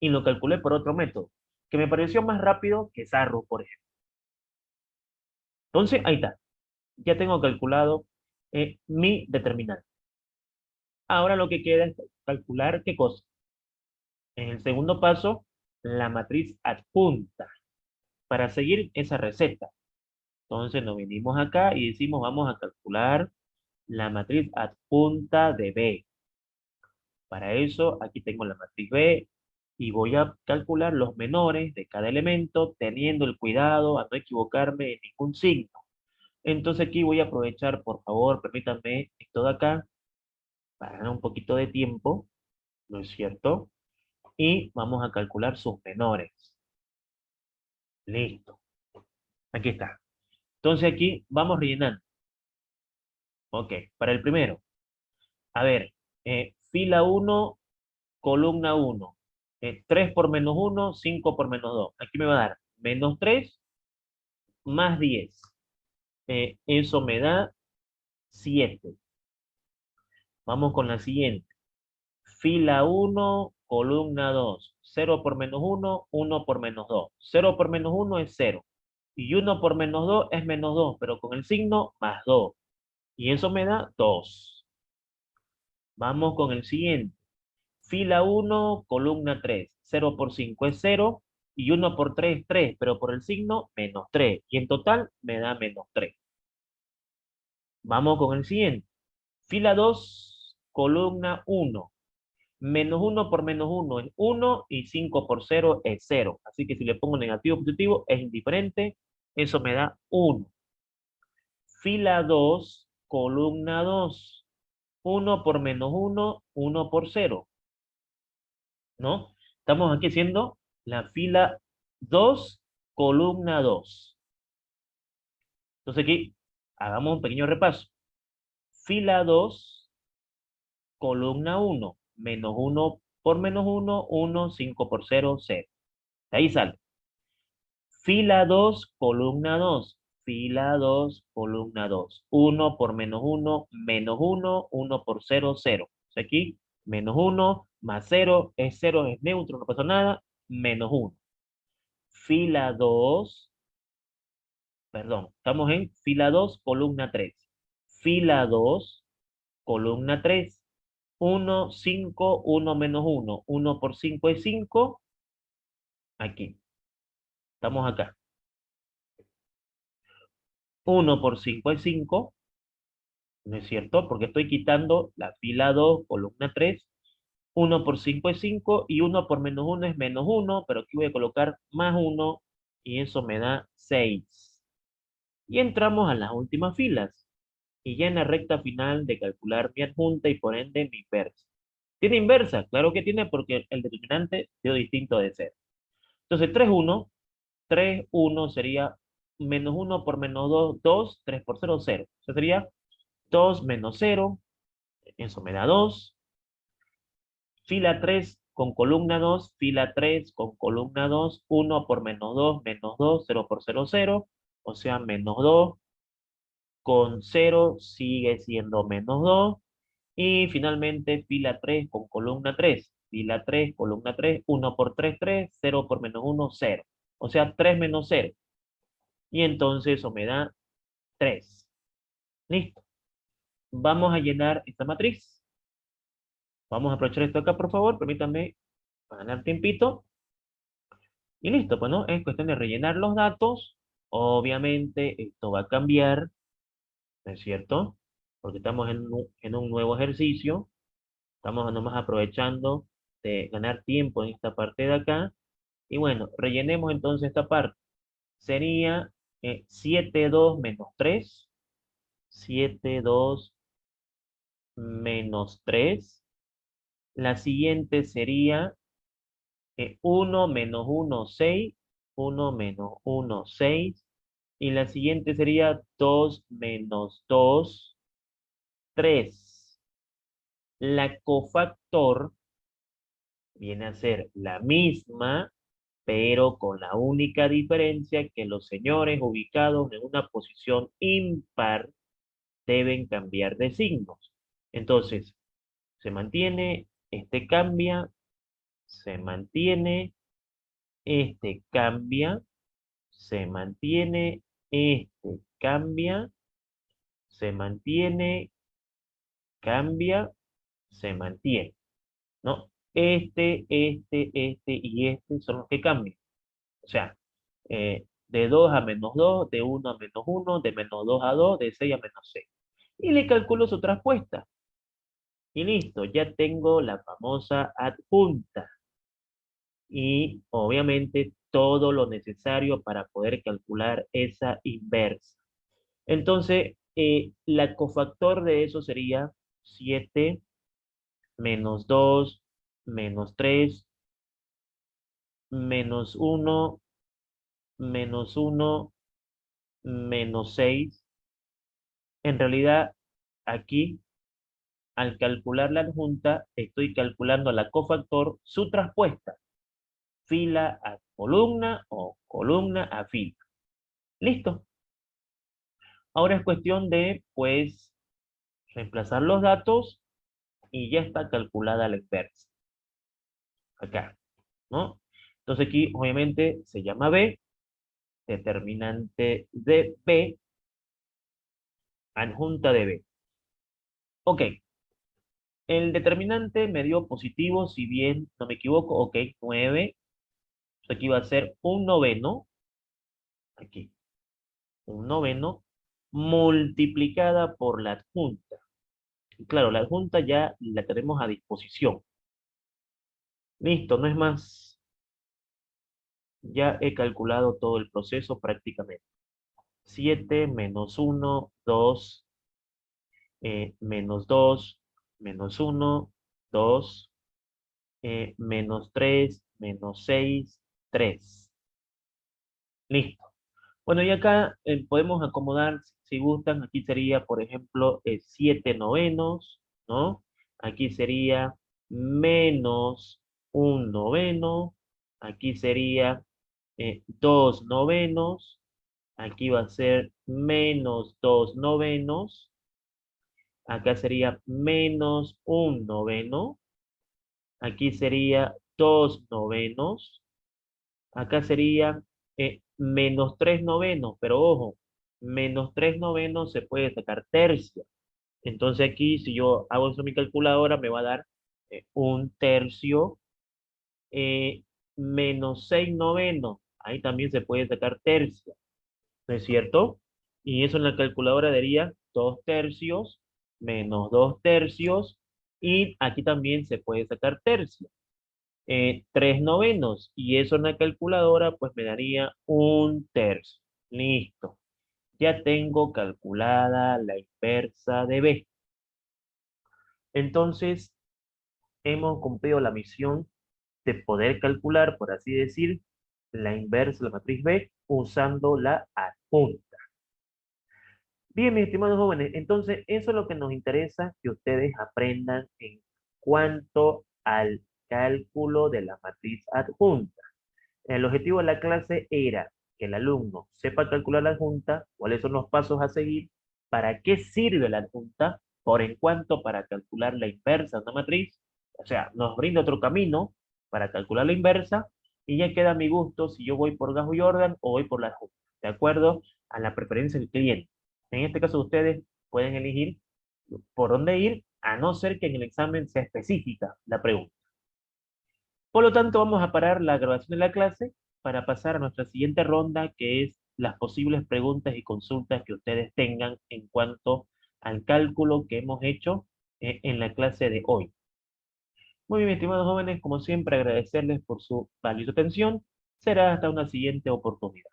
Y lo calculé por otro método, que me pareció más rápido que Sarro, por ejemplo. Entonces, ahí está. Ya tengo calculado mi determinante. Ahora lo que queda es calcular qué cosa. En el segundo paso, la matriz adjunta. Para seguir esa receta. Entonces nos venimos acá y decimos vamos a calcular la matriz adjunta de B. Para eso, aquí tengo la matriz B y voy a calcular los menores de cada elemento, teniendo el cuidado a no equivocarme en ningún signo. Entonces aquí voy a aprovechar, por favor, permítanme esto de acá, para ganar un poquito de tiempo, ¿no es cierto? Y vamos a calcular sus menores. Listo. Aquí está. Entonces aquí vamos rellenando. Ok, para el primero. A ver, fila 1, columna 1. 3 por -1, 5 por -2. Aquí me va a dar -3 más 10. Eso me da 7. Vamos con la siguiente. Fila 1, columna 2. 0 por -1, 1 por -2. 0 por -1 es 0. Y 1 por -2 es -2, pero con el signo +2. Y eso me da 2. Vamos con el siguiente. Fila 1, columna 3. 0 por 5 es 0. Y 1 por 3 es 3, pero por el signo -3. Y en total me da -3. Vamos con el siguiente. Fila 2, columna 1. Menos 1 por menos 1 es 1 y 5 por 0 es 0. Así que si le pongo negativo o positivo es indiferente. Eso me da 1. Fila 2, columna 2. 1 por menos 1, 1 por 0. ¿No? Estamos aquí haciendo la fila 2, columna 2. Entonces aquí hagamos un pequeño repaso. Fila 2, columna 1. Menos 1 por menos 1, 1, 5 por 0, 0. De ahí sale. Fila 2, columna 2. Fila 2, columna 2. 1 por menos 1, menos 1, 1 por 0, 0. O sea, aquí, menos 1 más 0 es 0, es neutro, no pasa nada, menos 1. Fila 2, perdón, estamos en fila 2, columna 3. Fila 2, columna 3. 1, 5, 1 menos 1. 1 por 5 es 5. Aquí, estamos acá. 1 por 5 es 5. ¿No es cierto? Porque estoy quitando la fila 2, columna 3. 1 por 5 es 5 y 1 por menos 1 es menos 1, pero aquí voy a colocar más 1 y eso me da 6. Y entramos a las últimas filas. Y ya en la recta final de calcular mi adjunta y por ende mi inversa. ¿Tiene inversa? Claro que tiene porque el determinante dio distinto de 0. Entonces 3, 1 sería menos 1 por menos 2, 2, 3 por 0, 0. Eso sería 2 menos 0, eso me da 2. Fila 3 con columna 2, fila 3 con columna 2, 1 por menos 2, 0 por 0, 0, o sea, menos 2, con 0 sigue siendo menos 2, y finalmente fila 3 con columna 3, fila 3, columna 3, 1 por 3, 3, 0 por menos 1, 0, o sea, 3 menos 0, y entonces eso me da 3. Listo. Vamos a llenar esta matriz. Vamos a aprovechar esto acá, por favor, permítanme ganar tiempito. Y listo, pues no, es cuestión de rellenar los datos. Obviamente esto va a cambiar, ¿no es cierto? Porque estamos en un nuevo ejercicio. Estamos nomás aprovechando de ganar tiempo en esta parte de acá. Y bueno, rellenemos entonces esta parte. Sería 7,2 menos 3. 7,2 menos 3. La siguiente sería 1 menos 1, 6. 1 menos 1, 6. Y la siguiente sería 2 menos 2, 3. La cofactor viene a ser la misma, pero con la única diferencia que los señores ubicados en una posición impar deben cambiar de signos. Entonces, se mantiene, este cambia, se mantiene, este cambia, se mantiene, este cambia, se mantiene, cambia, se mantiene, ¿no? Este y este son los que cambian. O sea, de 2 a menos 2, de 1 a menos 1, de menos 2 a 2, de 6 a menos 6. Y le calculo su respuesta. Y listo, ya tengo la famosa adjunta. Y obviamente todo lo necesario para poder calcular esa inversa. Entonces, la cofactor de eso sería 7 menos 2 menos 3 menos 1 menos 1 menos 6. En realidad, aquí, al calcular la adjunta, estoy calculando la cofactor, su traspuesta, fila a columna o columna a fila. Listo. Ahora es cuestión de, pues, reemplazar los datos y ya está calculada la inversa. Acá, ¿no? Entonces aquí, obviamente, se llama B, determinante de B, adjunta de B. Ok, el determinante me dio positivo, si bien no me equivoco, ok, 9. Aquí va a ser un noveno, aquí, un noveno, multiplicada por la adjunta. Y claro, la adjunta ya la tenemos a disposición. Listo, no es más. Ya he calculado todo el proceso prácticamente. 7 menos 1, 2, menos 2, menos 1, 2, menos 3, menos 6, 3. Listo. Bueno, y acá podemos acomodar, si gustan, aquí sería, por ejemplo, 7 novenos, ¿no? Aquí sería menos un noveno, aquí sería 2 novenos, aquí va a ser menos 2 novenos, acá sería menos un noveno, aquí sería 2 novenos, acá sería menos 3 novenos, pero ojo, menos 3 novenos se puede sacar tercio. Entonces aquí, si yo hago eso en mi calculadora, me va a dar un tercio menos 6 novenos. Ahí también se puede sacar tercio, ¿no es cierto? Y eso en la calculadora daría 2 tercios menos 2 tercios. Y aquí también se puede sacar tercio. 3 novenos. Y eso en la calculadora pues me daría un tercio. Listo. Ya tengo calculada la inversa de B. Entonces, hemos cumplido la misión de poder calcular, por así decir, la inversa de la matriz B usando la adjunta. Bien, mis estimados jóvenes, entonces eso es lo que nos interesa que ustedes aprendan en cuanto al cálculo de la matriz adjunta. El objetivo de la clase era que el alumno sepa calcular la adjunta, cuáles son los pasos a seguir, para qué sirve la adjunta, por en cuanto para calcular la inversa de una matriz, o sea, nos brinda otro camino para calcular la inversa, y ya queda a mi gusto si yo voy por Gauss y Jordan o voy por la adjunta, de acuerdo a la preferencia del cliente. En este caso, ustedes pueden elegir por dónde ir, a no ser que en el examen sea específica la pregunta. Por lo tanto, vamos a parar la grabación de la clase para pasar a nuestra siguiente ronda, que es las posibles preguntas y consultas que ustedes tengan en cuanto al cálculo que hemos hecho en la clase de hoy. Muy bien, estimados jóvenes, como siempre, agradecerles por su valiosa atención. Será hasta una siguiente oportunidad.